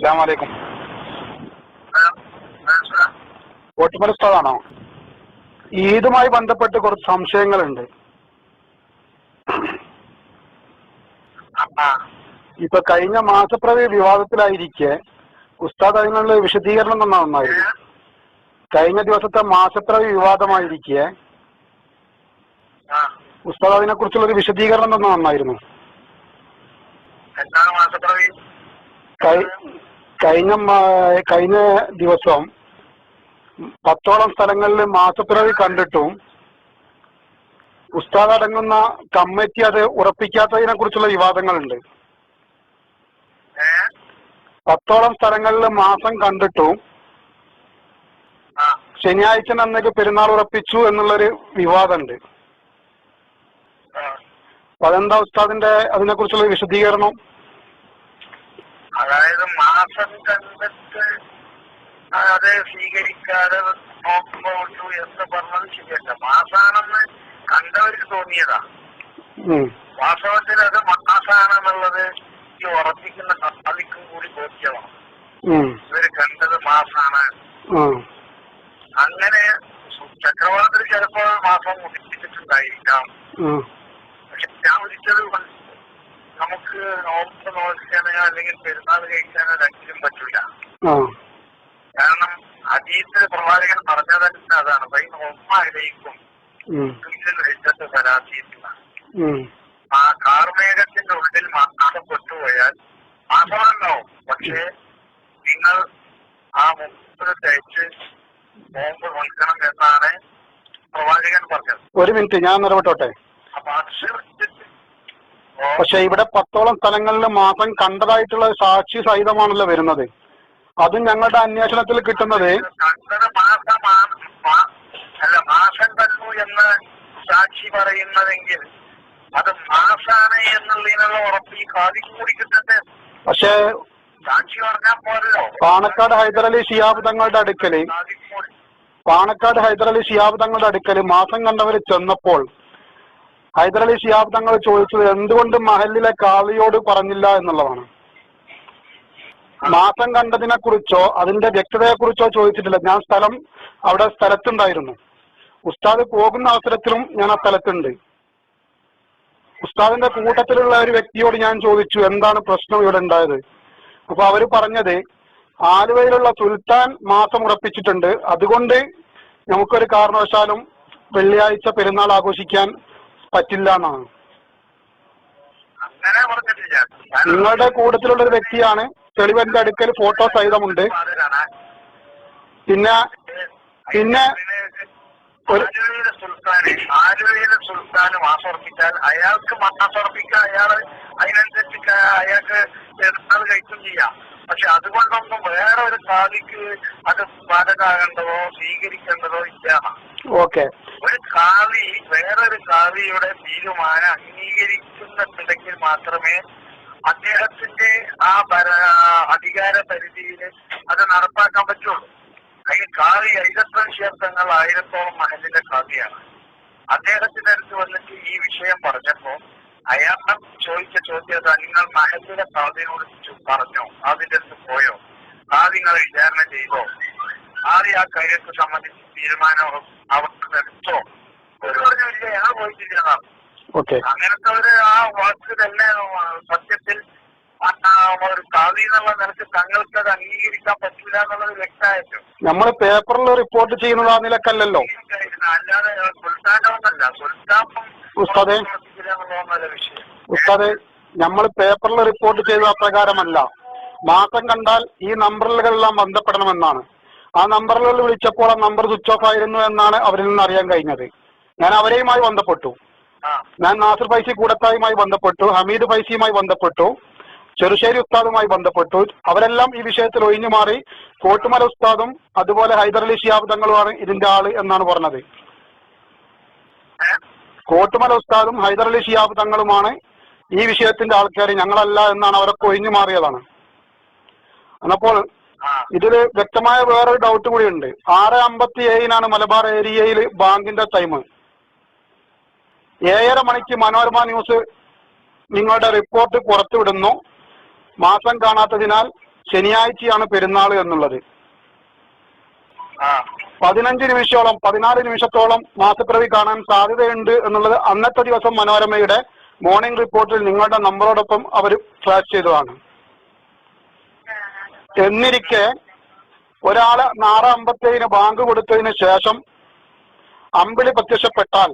അസ്സലാമു അലൈക്കും. കോട്ടുമല ഉസ്താദാണോ? ഈദുമായി ബന്ധപ്പെട്ട് കുറച്ച് സംശയങ്ങളുണ്ട്. ഇപ്പൊ കഴിഞ്ഞ മാസപ്രതി വിവാദത്തിലായിരിക്കെ ഉസ്താദ് അതിനുള്ള വിശദീകരണം തന്നാ നന്നായിരുന്നു. കഴിഞ്ഞ ദിവസത്തെ മാസപ്രതി വിവാദമായിരിക്കെ ഉസ്താദ് അതിനെ കുറിച്ചുള്ളൊരു വിശദീകരണം തന്നാ നന്നായിരുന്നു. കഴിഞ്ഞ ദിവസം 10ഓളം സ്ഥലങ്ങളിൽ മാസപ്പിറവി കണ്ടിട്ടും ഉസ്താദ് അടങ്ങുന്ന കമ്മിറ്റി അത് ഉറപ്പിക്കാത്തതിനെ കുറിച്ചുള്ള വിവാദങ്ങളുണ്ട്. 10ഓളം സ്ഥലങ്ങളിൽ മാസം കണ്ടിട്ടും ശനിയാഴ്ച അന്നേക്ക് പെരുന്നാൾ ഉറപ്പിച്ചു എന്നുള്ളൊരു വിവാദമുണ്ട്. അതെന്താ ഉസ്താദിന്റെ അതിനെ കുറിച്ചുള്ള വിശദീകരണം? അതായത് മാസം കണ്ടിട്ട് അത് സ്വീകരിക്കാതെ നോക്കുമ്പോട്ടു എന്ന് പറഞ്ഞത് ശരിയല്ല. മാസാണെന്ന് കണ്ടവർക്ക് തോന്നിയതാ. വാസ്തവത്തിൽ അത് മാസാണെന്നുള്ളത് ഈ ഉറപ്പിക്കുന്ന കഥാലിക്കും കൂടി ബോധ്യമാണ്. ഇവര് കണ്ടത് മാസാണ്. അങ്ങനെ ചക്രവാളത്തിൽ ചിലപ്പോൾ മാസം ഉദിപ്പിച്ചിട്ടുണ്ടായിരിക്കാം. പക്ഷെ ഞാൻ ഒരിക്കൽ നമുക്ക് നോമ്പ് നോക്കാനോ അല്ലെങ്കിൽ പെരുന്നാൾ കഴിക്കാനോ രണ്ടിലും പറ്റില്ല. കാരണം ഹദീസിൽ പ്രവാചകൻ പറഞ്ഞതന്നെ അതാണ്. ഒമ്മായിലേക്കും ആ കാർമേഘത്തിന്റെ ഉള്ളിൽ മാസം പെട്ടുപോയാൽ മാസമാണാവും. പക്ഷേ നിങ്ങൾ ആ മുമ്പ് തയ്ച്ച് നോമ്പ് നോക്കണം എന്നാണ് പ്രവാചകൻ പറഞ്ഞത്. ഒരു മിനിറ്റ് ഞാൻ നിറവിട്ടോട്ടെ. അപ്പൊ പക്ഷെ ഇവിടെ 10ഓളം സ്ഥലങ്ങളിൽ മാസം കണ്ടതായിട്ടുള്ള സാക്ഷി സഹിതമാണല്ലോ വരുന്നത്. അതും ഞങ്ങളുടെ അന്വേഷണത്തിൽ കിട്ടുന്നത് അല്ല, മാസം കണ്ടു എന്ന് സാക്ഷി പറയുന്നതെങ്കിൽ അത് മാസാണ് എന്നുള്ളതിനുള്ള ഉറപ്പ് ഈ കാതിക്ക് കൂടി കിട്ടണ്ടേ? പക്ഷേ സാക്ഷി പറഞ്ഞാൽ പോരല്ലോ. പാണക്കാട് ഹൈദരലി ശിഹാബ് തങ്ങളുടെ അടുക്കല് മാസം കണ്ടവര് ചെന്നപ്പോൾ ഹൈദരലി ശിഹാബ് തങ്ങൾ ചോദിച്ചത് എന്തുകൊണ്ട് മഹലിലെ കാളിയോട് പറഞ്ഞില്ല എന്നുള്ളതാണ്. മാസം കണ്ടതിനെ കുറിച്ചോ അതിന്റെ വ്യക്തതയെ കുറിച്ചോ ചോദിച്ചിട്ടില്ല. ഞാൻ അവിടെ സ്ഥലത്തുണ്ടായിരുന്നു. ഉസ്താദ് പോകുന്ന അവസരത്തിലും ഞാൻ ആ സ്ഥലത്തുണ്ട്. ഉസ്താദിന്റെ കൂട്ടത്തിലുള്ള ഒരു വ്യക്തിയോട് ഞാൻ ചോദിച്ചു എന്താണ് പ്രശ്നം ഇവിടെ ഉണ്ടായത്. അപ്പൊ അവര് പറഞ്ഞത് ആലുവയിലുള്ള സുൽത്താൻ മാസം ഉറപ്പിച്ചിട്ടുണ്ട്, അതുകൊണ്ട് നമുക്കൊരു കാരണവശാലും വെള്ളിയാഴ്ച പെരുന്നാൾ ആഘോഷിക്കാൻ പറ്റില്ല എന്നാണ്. നിങ്ങളുടെ കൂട്ടത്തിലുള്ള ഒരു വ്യക്തിയാണ്. തെളിവെന്റെ അടുക്കൽ ഫോട്ടോ സഹിതമുണ്ട്. പിന്നെ ആലുവയിലെ സുൽത്താന് മാസം ഉറപ്പിച്ചാൽ അയാൾക്ക് മാസം ഉറപ്പിക്കാൻ അതിനനുസരിച്ച് അയാൾക്ക് പെരുന്നാൾ കഴിക്കും ചെയ്യാം. പക്ഷെ അതുകൊണ്ടൊന്നും വേറെ ഒരു കാലിക്ക് അത് ബാധകമാകേണ്ടതോ സ്വീകരിക്കേണ്ടതോ ഇല്ല. ഓക്കെ, ഒരു കാവി വേറൊരു കാവിയുടെ തീരുമാനം അംഗീകരിക്കുന്നുണ്ടെങ്കിൽ മാത്രമേ അദ്ദേഹത്തിന്റെ ആ അധികാര പരിധിയിൽ അത് നടപ്പാക്കാൻ പറ്റുള്ളൂ. അതിന് കാവി ഐതങ്ങൾ 1000ഓളം മഹലിന്റെ കാവിയാണ്. അദ്ദേഹത്തിന്റെ അടുത്ത് വന്നിട്ട് ഈ വിഷയം പറഞ്ഞപ്പോ അയാൾ ചോദിച്ച ചോദ്യം നിങ്ങൾ മഹലിന്റെ കാവിനോട് പറഞ്ഞോ, അതിന്റെ അടുത്ത് പോയോ, കാവിങ്ങൾ വിചാരണ ചെയ്തോ, ആദ്യം ആ കാര്യത്തെ സംബന്ധിച്ച് തീരുമാനം അവർക്ക് എടുത്തോ? ഒരു പറഞ്ഞില്ല, ഞങ്ങൾ പോയിട്ടില്ല. അങ്ങനത്തെ ആ വാക്ക് തന്നെ സത്യത്തിൽ ഒരു കാവി എന്നുള്ള നിലക്ക് തങ്ങൾക്ക് അത് അംഗീകരിക്കാൻ പറ്റില്ല എന്നുള്ളത് വ്യക്തമായിട്ടും നമ്മൾ പേപ്പറിൽ റിപ്പോർട്ട് ചെയ്യുന്നത് ആ നിലക്കല്ലല്ലോ. അല്ലാതെ സുൽത്താന്റെ ഒന്നല്ല. ഉസ്താദെ നമ്മൾ പേപ്പറിൽ റിപ്പോർട്ട് ചെയ്ത പ്രകാരമല്ല. മാസം കണ്ടാൽ ഈ നമ്പറുകളെല്ലാം ബന്ധപ്പെടണമെന്നാണ്. ആ നമ്പറുകളിൽ വിളിച്ചപ്പോൾ ആ നമ്പർ സ്വിച്ച് ഓഫ് ആയിരുന്നു എന്നാണ് അവരിൽ നിന്ന് അറിയാൻ കഴിഞ്ഞത്. ഞാൻ അവരെയുമായി ബന്ധപ്പെട്ടു. ഞാൻ നാസിർ ഫൈസി കൂടത്തായുമായി ബന്ധപ്പെട്ടു, ഹമീദ് ഫൈസിയുമായി ബന്ധപ്പെട്ടു, ചെറുശ്ശേരി ഉസ്താദുമായി ബന്ധപ്പെട്ടു. അവരെല്ലാം ഈ വിഷയത്തിൽ ഒഴിഞ്ഞു മാറി കോട്ടുമല ഉസ്താദും അതുപോലെ ഹൈദരലി ശിഹാബ് തങ്ങളുമാണ് ഇതിന്റെ ആള് എന്നാണ് പറഞ്ഞത്. കോട്ടുമല ഉസ്താദും ഹൈദരലി ശിഹാബ് തങ്ങളുമാണ് ഈ വിഷയത്തിന്റെ ആൾക്കാർ, ഞങ്ങളല്ല എന്നാണ് അവരൊക്കെ ഒഴിഞ്ഞു മാറിയതാണ്. എന്നപ്പോൾ ഇതില് വ്യക്തമായ വേറൊരു ഡൗട്ട് കൂടിയുണ്ട്. 6:57 മലബാർ ഏരിയയിൽ ബാങ്കിന്റെ ടൈം. 7:30 മണിക്ക് മനോരമ ന്യൂസ് നിങ്ങളുടെ റിപ്പോർട്ട് പുറത്തുവിടുന്നു. മാസം കാണാത്തതിനാൽ ശനിയാഴ്ചയാണ് പെരുന്നാൾ എന്നുള്ളത്. 15 നിമിഷോളം 14 നിമിഷത്തോളം മാസപ്പിറവി കാണാൻ സാധ്യതയുണ്ട് എന്നുള്ളത് അന്നത്തെ ദിവസം മനോരമയുടെ മോർണിംഗ് റിപ്പോർട്ടിൽ നിങ്ങളുടെ നമ്പറോടൊപ്പം അവർ ഫ്ലാഷ് ചെയ്തതാണ്. എന്നിരിക്കെ ഒരാള് 6:57 ബാങ്ക് കൊടുത്തതിന് ശേഷം അമ്പിളി പ്രത്യക്ഷപ്പെട്ടാൽ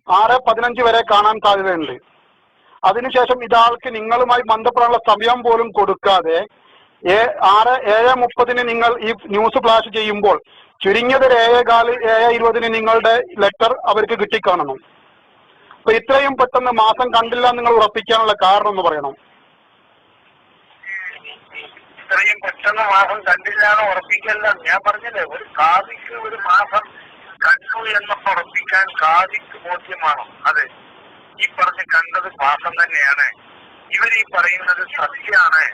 6:15 വരെ കാണാൻ സാധ്യതയുണ്ട്. അതിനുശേഷം ഇതാൾക്ക് നിങ്ങളുമായി ബന്ധപ്പെടാനുള്ള സമയം പോലും കൊടുക്കാതെ 7:30 നിങ്ങൾ ഈ ന്യൂസ് ഫ്ലാഷ് ചെയ്യുമ്പോൾ ചുരുങ്ങിയത് 7:15 7:20 നിങ്ങളുടെ ലെറ്റർ അവർക്ക് കിട്ടിക്കാണണം. അപ്പൊ ഇത്രയും പെട്ടെന്ന് മാസം കണ്ടില്ല നിങ്ങൾ ഉറപ്പിക്കാനുള്ള കാരണം എന്ന് പറയണം. ഇത്രയും പെട്ടെന്ന് മാസം കണ്ടില്ല എന്ന് ഉറപ്പിക്കല്ല. ഞാൻ പറഞ്ഞില്ലേ, ഒരു കാതിക്ക് ഒരു മാസം കണ്ടു എന്ന് ഉറപ്പിക്കാൻ കാതിക്ക് ബോധ്യമാണോ? അതെ, ഈ പറഞ്ഞ് കണ്ടത് മാസം തന്നെയാണ്. ഇവരീ പറയുന്നത് സത്യമാണ്.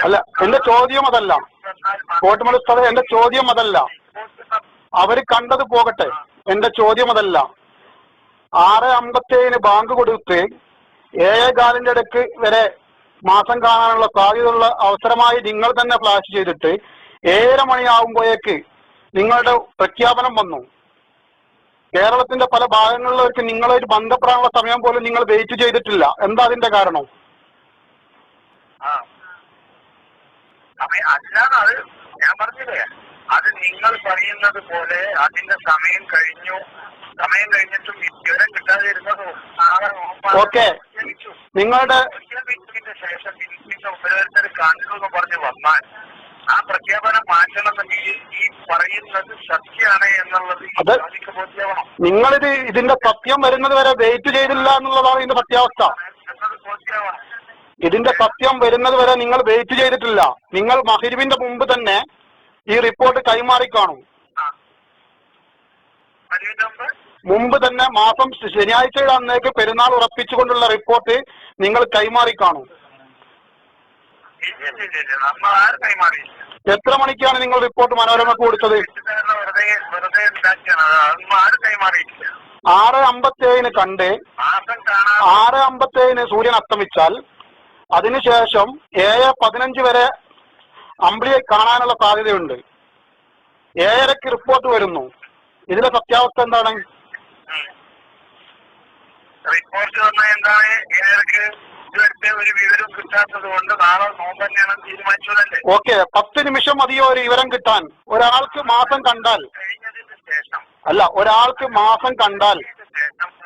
അല്ല, എന്റെ ചോദ്യം അതല്ല കോട്ടുമല ഉസ്താദേ, എന്റെ ചോദ്യം അതല്ല. അവര് കണ്ടത് പോകട്ടെ, എന്റെ ചോദ്യം അതല്ല. 6:57 ബാങ്ക് കൊടുത്ത് 7:15 ഇടയ്ക്ക് വരെ മാസം കാണാനുള്ള സാധ്യതയുള്ള അവസരമായി നിങ്ങൾ തന്നെ ഫ്ലാഷ് ചെയ്തിട്ട് 7:30 മണിയാകുമ്പോഴേക്ക് നിങ്ങളുടെ പ്രഖ്യാപനം വന്നു. കേരളത്തിന്റെ പല ഭാഗങ്ങളിലേക്ക് നിങ്ങളായിട്ട് ബന്ധപ്പെടാനുള്ള സമയം പോലും നിങ്ങൾ വെയിറ്റ് ചെയ്തിട്ടില്ല. എന്താ അതിന്റെ കാരണം? അല്ലാതെ അത് ഞാൻ പറഞ്ഞില്ലേ, അത് നിങ്ങൾ പറയുന്നത് പോലെ അതിന്റെ സമയം കഴിഞ്ഞു. സമയം കഴിഞ്ഞിട്ടും വിവരം കിട്ടാതിരുന്നത് ഓക്കെ, നിങ്ങളുടെ ശേഷം പിന്നെ ഓരോരുത്തർ കണ്ടു എന്ന് പറഞ്ഞ് വന്നാൽ ആ പ്രഖ്യാപനം മാറ്റണമെങ്കിൽ ഈ പറയുന്നത് സത്യമാണ് എന്നുള്ളത് ബോധ്യമാവണം. നിങ്ങളിത് ഇതിന്റെ സത്യം വരുന്നത് വരെ വെയിറ്റ് ചെയ്തില്ല എന്നുള്ളതാണ് ഇതിന്റെ സത്യാവസ്ഥ. ഇതിന്റെ സത്യം വരുന്നത് വരെ നിങ്ങൾ വെയിറ്റ് ചെയ്തിട്ടില്ല. നിങ്ങൾ മഗ്‌രിബിന്റെ മുമ്പ് തന്നെ ഈ റിപ്പോർട്ട് കൈമാറിക്കാണും. മുമ്പ് തന്നെ മാസം ശനിയാഴ്ചയുടെ അന്നേക്ക് പെരുന്നാൾ ഉറപ്പിച്ചുകൊണ്ടുള്ള റിപ്പോർട്ട് നിങ്ങൾ കൈമാറിക്കാണും. എത്ര മണിക്കാണ് നിങ്ങൾ റിപ്പോർട്ട് മനോരമക്ക് കൊടുത്തത്? 6:57 കണ്ട് 6:57 സൂര്യൻ അസ്തമിച്ചാൽ അതിനുശേഷം 7:15 വരെ അമ്പിളിയെ കാണാനുള്ള സാധ്യതയുണ്ട്. 7:30 റിപ്പോർട്ട് വരുന്നു. ഇതിലെ സത്യാവസ്ഥ എന്താണ്? റിപ്പോർട്ട് വന്നാൽ എന്താണ്? 7:30 ഇതുവരെ ഒരു വിവരം കിട്ടാത്തത് കൊണ്ട് നാളെ നോമ്പ് തന്നെയാണ് തീരുമാനിച്ചതല്ലേ? ഓക്കെ, 10 നിമിഷം മതിയോ ഒരു വിവരം കിട്ടാൻ? ഒരാൾക്ക് മാസം കണ്ടാൽ കഴിഞ്ഞതിന് ശേഷം അല്ല, ഒരാൾക്ക് മാസം കണ്ടാൽ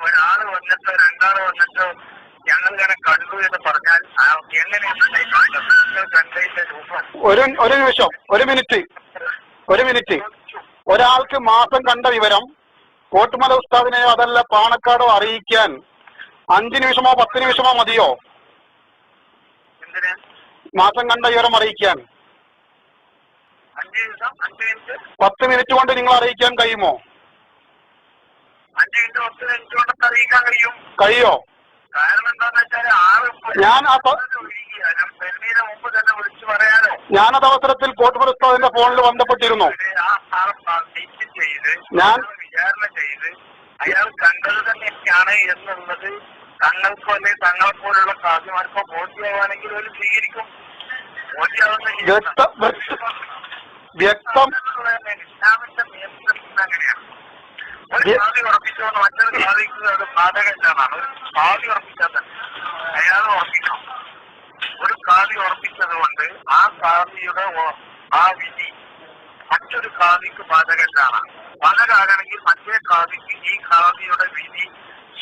ഒരാള് വന്നിട്ട് 2 വന്നിട്ട് ഞങ്ങൾ ഇങ്ങനെ കണ്ടു എന്ന് പറഞ്ഞാൽ എങ്ങനെയാണ് കണ്ടതിന്റെ രൂപം? ഒരു നിമിഷം, ഒരു മിനിറ്റ്. ഒരാൾക്ക് മാസം കണ്ട വിവരം കോട്ടുമല ഉസ്താദിനെയോ അതല്ല പാണക്കാടോ അറിയിക്കാൻ 5 നിമിഷമോ 10 നിമിഷമോ മതിയോ? മാസം കണ്ട വിവരം അറിയിക്കാൻ 10 മിനിറ്റ് കൊണ്ട് നിങ്ങൾ അറിയിക്കാൻ കഴിയുമോ? 5 മിനിറ്റ് 10 മിനിറ്റ് കൊണ്ട് അറിയിക്കാൻ കഴിയോ? കാരണം എന്താന്ന് വെച്ചാൽ മുമ്പ് തന്നെ വിളിച്ചു പറയാനോ. ഞാനത് അവസരത്തിൽ കോട്ടുമല ഉസ്താദിന്റെ ഫോണിൽ ബന്ധപ്പെട്ടിരുന്നു. ഞാൻ വിചാരണ ചെയ്ത് അയാൾ കണ്ടത് തന്നെയാണ് എന്നുള്ളത് തങ്ങൾക്കോ അല്ലെങ്കിൽ തങ്ങളെ പോലുള്ള സാധ്യമാർക്കോ ബോധ്യമാണെങ്കിൽ ഒരു സ്വീകരിക്കും. വ്യക്തം ഇസ്ലാമിന്റെ നിയമത്തിൽ അങ്ങനെയാണ്. ഒരു സാധി ഉറപ്പിച്ചോണ്ട് മറ്റൊരു സാധിക്കുന്നത് അത് ബാധകല്ലാണ്. ഒരു സാധി ഉറപ്പിച്ചാൽ തന്നെ അയാൾ ഉറപ്പിക്കണം. ഒരു കാതി ഉറപ്പിച്ചത് കൊണ്ട് ആ കാതിയുടെ ആ വിധി മറ്റൊരു കാതിക്ക് ബാധകല്ലാണ്. ബാധകമാകണമെങ്കിൽ മറ്റേ കാതിക്ക് ഈ കാതിയുടെ വിധി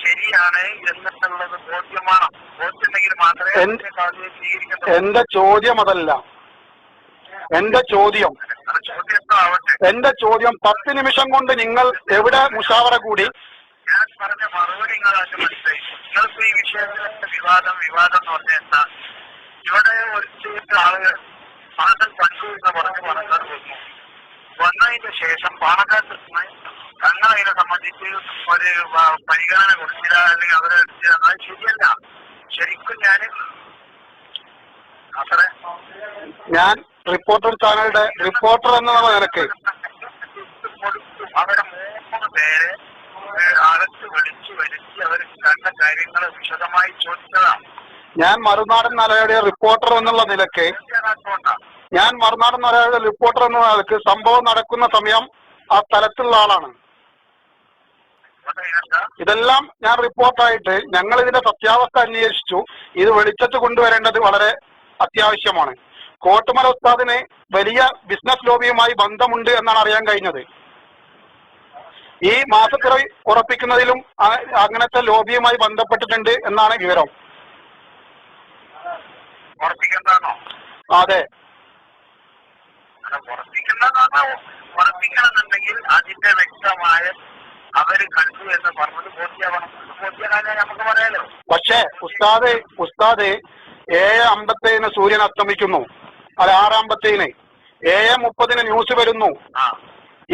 ശരിയാണ് എന്നുള്ളത് ബോധ്യമാണ്. ബോധ്യമുണ്ടെങ്കിൽ മാത്രമേ കാതിയെ സ്വീകരിക്കത്തുള്ളൂ. എന്റെ ചോദ്യം അതല്ല. എന്റെ ചോദ്യം 10 നിമിഷം കൊണ്ട് നിങ്ങൾ എവിടെ മുഷാവറ കൂടി? ഞാൻ പറഞ്ഞ മറുപടി നിങ്ങളായിട്ട് മനസ്സിലായി. നിങ്ങൾക്ക് ഈ വിഷയത്തിലെ വിവാദം എന്ന് പറഞ്ഞാൽ എന്താ? ഇവിടെ ഒരു ആളുകൾ മാസം കണ്ടു എന്ന് പറഞ്ഞ് പാണക്കാട് വന്നു. വന്നതിന് ശേഷം പാണക്കാട് തങ്ങളതിനെ സംബന്ധിച്ച് ഒരു പരിഗണന കൊടുത്തില്ല, അല്ലെങ്കിൽ അവരെ അത് ശരിയല്ല. ശരിക്കും ഞാൻ റിപ്പോർട്ടർ ചാനലിന്റെ റിപ്പോർട്ടർ എന്നുള്ള നിലക്ക് അവരെ 3 പേരെ അകത്ത് വിളിച്ചു വരുത്തി അവർ കണ്ട കാര്യങ്ങൾ വിശദമായി ചോദിച്ചതാണ്. ഞാൻ മറുനാടൻ മലയാളിയുടെ റിപ്പോർട്ടർ എന്നുള്ള നിലയ്ക്ക് സംഭവം നടക്കുന്ന സമയം ആ സ്ഥലത്തുള്ള ആളാണ്. ഇതെല്ലാം ഞാൻ റിപ്പോർട്ടായിട്ട് ഞങ്ങൾ ഇതിന്റെ സത്യാവസ്ഥ അന്വേഷിച്ചു. ഇത് വെളിച്ചത്ത് കൊണ്ടുവരേണ്ടത് വളരെ അത്യാവശ്യമാണ്. കോട്ടുമല ഉസ്താദിന് വലിയ ബിസിനസ് ലോബിയുമായി ബന്ധമുണ്ട് എന്നാണ് അറിയാൻ കഴിഞ്ഞത്. ഈ മാസപ്പിറവി ഉറപ്പിക്കുന്നതിലും അങ്ങനത്തെ ലോബിയുമായി ബന്ധപ്പെട്ടിട്ടുണ്ട് എന്നാണ് വിവരം. അതെ, ഉറപ്പിക്കണമെന്നുണ്ടെങ്കിൽ അതിന്റെ വ്യക്തമായ അവര് കണ്ടു എന്ന് പറഞ്ഞത് ബോധ്യമാവണം. ബോധ്യമാകാൻ നമുക്ക് പറയാലോ. പക്ഷേ ഉസ്താദ് 7:57 സൂര്യൻ അസ്തമിക്കുന്നു, അല്ല 6:57, 7:30 ന്യൂസ് വരുന്നു.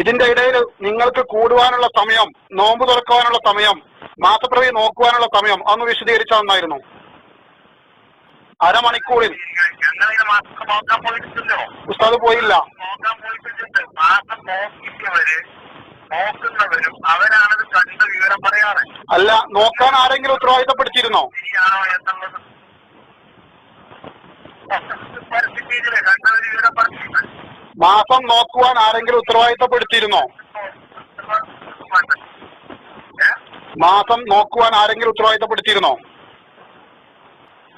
ഇതിന്റെ ഇടയിൽ നിങ്ങൾക്ക് കൂടുവാനുള്ള സമയം, നോമ്പ് തുറക്കുവാനുള്ള സമയം, മാസപ്പിറവി നോക്കുവാനുള്ള സമയം അതൊന്ന് വിശദീകരിച്ചാൽ നന്നായിരുന്നു. അരമണിക്കൂറിൽ ഉസ്താദ് പോയില്ല. നോക്കുന്നവരും അവരാണത് കണ്ട വിവരം പറയാറ്. അല്ല, നോക്കാൻ ആരെങ്കിലും ഉത്തരവാദിത്തപ്പെടുത്തിയിരുന്നോ? ശരിയാണോ എന്നുള്ളത് കണ്ടവര് വിവരം പറഞ്ഞിട്ടുണ്ട്. മാസം നോക്കുവാൻ ആരെങ്കിലും ഉത്തരവാദിത്തപ്പെടുത്തിയിരുന്നോ? മാസം നോക്കുവാൻ ആരെങ്കിലും ഉത്തരവാദിത്തപ്പെടുത്തിയിരുന്നോ?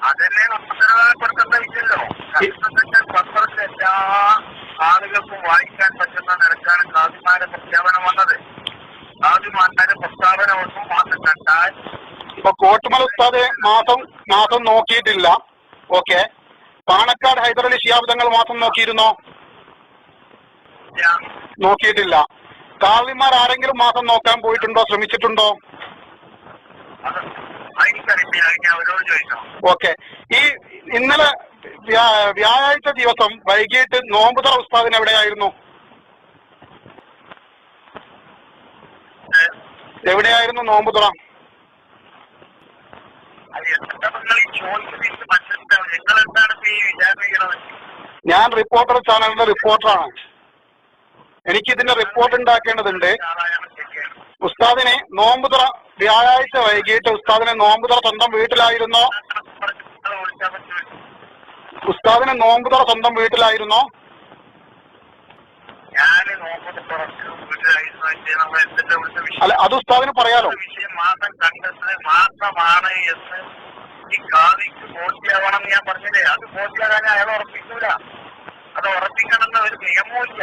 അതന്നെ ഉത്തരവാദിത്തപ്പെടുത്തുന്നില്ലല്ലോ. പത്രത്തിൽ എല്ലാ ആളുകൾക്കും വായിക്കാൻ പറ്റുന്ന നിരക്കാണ് കാദിമാരുടെ പ്രഖ്യാപനം വന്നത്. കാദിമാരുടെ പ്രസ്താവന ഒന്നും മാസം കണ്ടാൽ ഇപ്പൊ കോട്ടുമല ഉസ്താദ് മാസം നോക്കിയിട്ടില്ല. ഓക്കെ, പാണക്കാട് ഹൈദരലി ശിഹാബ് തങ്ങൾ മാസം നോക്കിയിരുന്നോ? നോക്കിയിട്ടില്ല. കാളിമാർ ആരെങ്കിലും മാസം നോക്കാൻ പോയിട്ടുണ്ടോ, ശ്രമിച്ചിട്ടുണ്ടോ? ഓക്കെ, ഈ ഇന്നലെ വ്യാഴാഴ്ച ദിവസം വൈകിട്ട് നോമ്പുതറ ഉസ്താദിന് എവിടെയായിരുന്നു? എവിടെയായിരുന്നു നോമ്പുതറ? ഞാൻ റിപ്പോർട്ടർ ചാനലിന്റെ റിപ്പോർട്ടറാണ്. എനിക്കിതിന്റെ റിപ്പോർട്ട് ഉണ്ടാക്കേണ്ടതുണ്ട്. ഉസ്താദിനെ നോമ്പുതറ വ്യാഴാഴ്ച വൈകിട്ട് ഉസ്താദിനെ നോമ്പുതറ സ്വന്തം വീട്ടിലായിരുന്നോ? ഉസ്താദിനെ നോമ്പുതറ സ്വന്തം വീട്ടിലായിരുന്നോ? അല്ല, അത് ഉസ്താദിന് പറയാലോ. മാസം കണ്ടത് മാസമാണ് എന്ന് ഈ കാദിക്ക് ബോധ്യമാവണം ഞാൻ പറഞ്ഞില്ലേ. അത് ബോധ്യമാകാൻ അയാൾ ഉറപ്പിക്കൂല. അത് ഉറപ്പിക്കണമെന്ന് ഒരു നിയമമില്ല.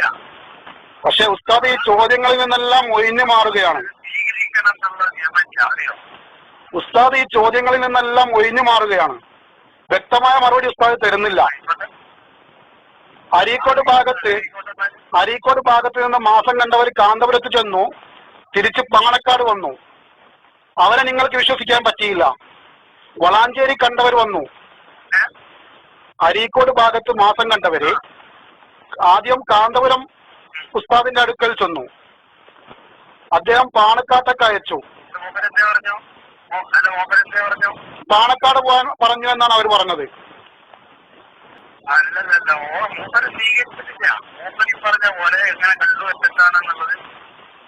പക്ഷെ ഉസ്താദ് ഈ ചോദ്യങ്ങളിൽ നിന്നെല്ലാം ഒഴിഞ്ഞു മാറുകയാണ്. സ്വീകരിക്കണം എന്നുള്ള നിയമം അറിയോ? ഉസ്താദ് ഈ ചോദ്യങ്ങളിൽ നിന്നെല്ലാം ഒഴിഞ്ഞു മാറുകയാണ്. വ്യക്തമായ മറുപടി ഉസ്താദ് തരുന്നില്ല. അരീക്കോട് ഭാഗത്ത് നിന്ന് മാസം കണ്ടവർ കാന്തപുരത്ത് ചെന്നു, തിരിച്ച് പാണക്കാട് വന്നു. അവരെ നിങ്ങൾക്ക് വിശ്വസിക്കാൻ പറ്റിയില്ല. വളാഞ്ചേരി കണ്ടവർ വന്നു. അരീക്കോട് ഭാഗത്ത് മാസം കണ്ടവര് ആദ്യം കാന്തപുരം ഉസ്താദിന്റെ അടുക്കൽ ചെന്നു. അദ്ദേഹം പാണക്കാട്ടൊക്കെ അയച്ചു. പാണക്കാട് പോകാൻ പറഞ്ഞു എന്നാണ് അവർ പറഞ്ഞത്. അല്ലല്ലോ, മൂപ്പര് സ്വീകരിച്ചിട്ടില്ല. മൂപ്പരി പറഞ്ഞ പോലെ എങ്ങനെ കണ്ടു വെച്ചിട്ടാണെന്നുള്ളത്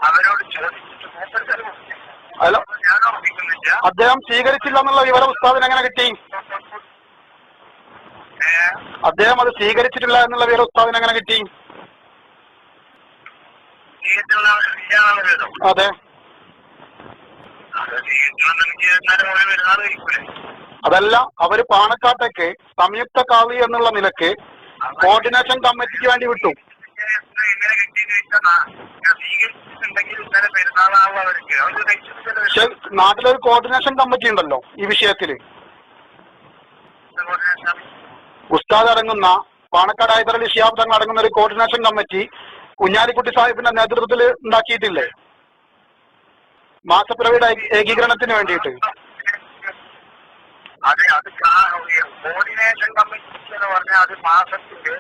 അവരോട് ചോദിച്ചിട്ട് മൂപ്പർക്ക് അല്ല, ഞാൻ ഓർമ്മിക്കുന്നില്ല. അദ്ദേഹം സ്വീകരിച്ചില്ല എന്നുള്ള വിവരം ഉസ്താദിന് എങ്ങനെ കിട്ടി? അദ്ദേഹം അത് സ്വീകരിച്ചിട്ടില്ല എന്നുള്ള വിവരം ഉസ്താദിന് എങ്ങനെ കിട്ടി? അതെ, അതല്ല, അവര് പാണക്കാട്ടേക്ക് സംയുക്ത കാവി എന്നുള്ള നിലക്ക് കോർഡിനേഷൻ കമ്മിറ്റിക്ക് വേണ്ടി വിട്ടു. പക്ഷെ നാട്ടിലൊരു കോർഡിനേഷൻ കമ്മിറ്റി ഉണ്ടല്ലോ ഈ വിഷയത്തില്. ഉസ്താദ് അടങ്ങുന്ന പാണക്കാട് ഹൈദരലി ശിഹാബ് തങ്ങൾ അടങ്ങുന്ന ഒരു കോർഡിനേഷൻ കമ്മിറ്റി കുഞ്ഞാലിക്കുട്ടി സാഹിബിന്റെ നേതൃത്വത്തിൽ ഉണ്ടാക്കിയിട്ടില്ലേ മാസപ്പിറവിയുടെ ഏകീകരണത്തിന് വേണ്ടിയിട്ട്? അതെ, അത് കോർഡിനേഷൻ കമ്മിറ്റി എന്ന് പറഞ്ഞാൽ അത് മാസത്തില്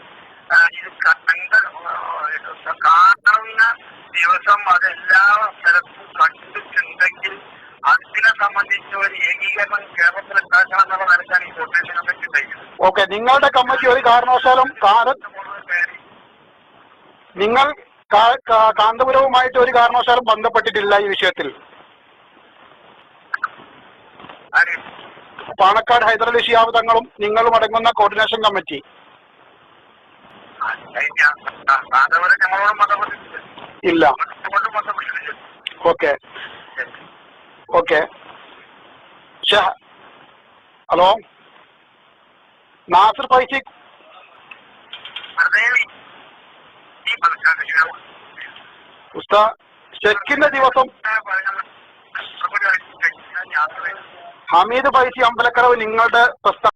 ഇത് കാണുന്ന ദിവസം അതെല്ലാ സ്ഥലത്തും കണ്ടിട്ടുണ്ടെങ്കിൽ അതിനെ സംബന്ധിച്ച് ഒരു ഏകീകരണം കേരളത്തിൽ ഉണ്ടാക്കണം എന്നുള്ള നിലക്കാണ് ഈ കോർഡിനേഷൻ കമ്മിറ്റി ഉണ്ടായിരിക്കുന്നത്. ഓക്കെ, നിങ്ങളുടെ കമ്മിറ്റി ഒരു കാരണവശാലും നിങ്ങൾ കാന്തപുരവുമായിട്ട് ഒരു കാരണവശാലും ബന്ധപ്പെട്ടിട്ടില്ല ഈ വിഷയത്തിൽ. പാണക്കാട് ഹൈദരലി ശിഹാബ് തങ്ങളും നിങ്ങളും അടങ്ങുന്ന കോർഡിനേഷൻ കമ്മിറ്റി. ഇല്ല. Okay okay. Hello Nasir Faizy, ഉസ്താദ് ചെക്കിന്റെ ദിവസം ഹമീദ് ഫൈസി അമ്പലക്കടവ് നിങ്ങളുടെ പ്രസ്താവന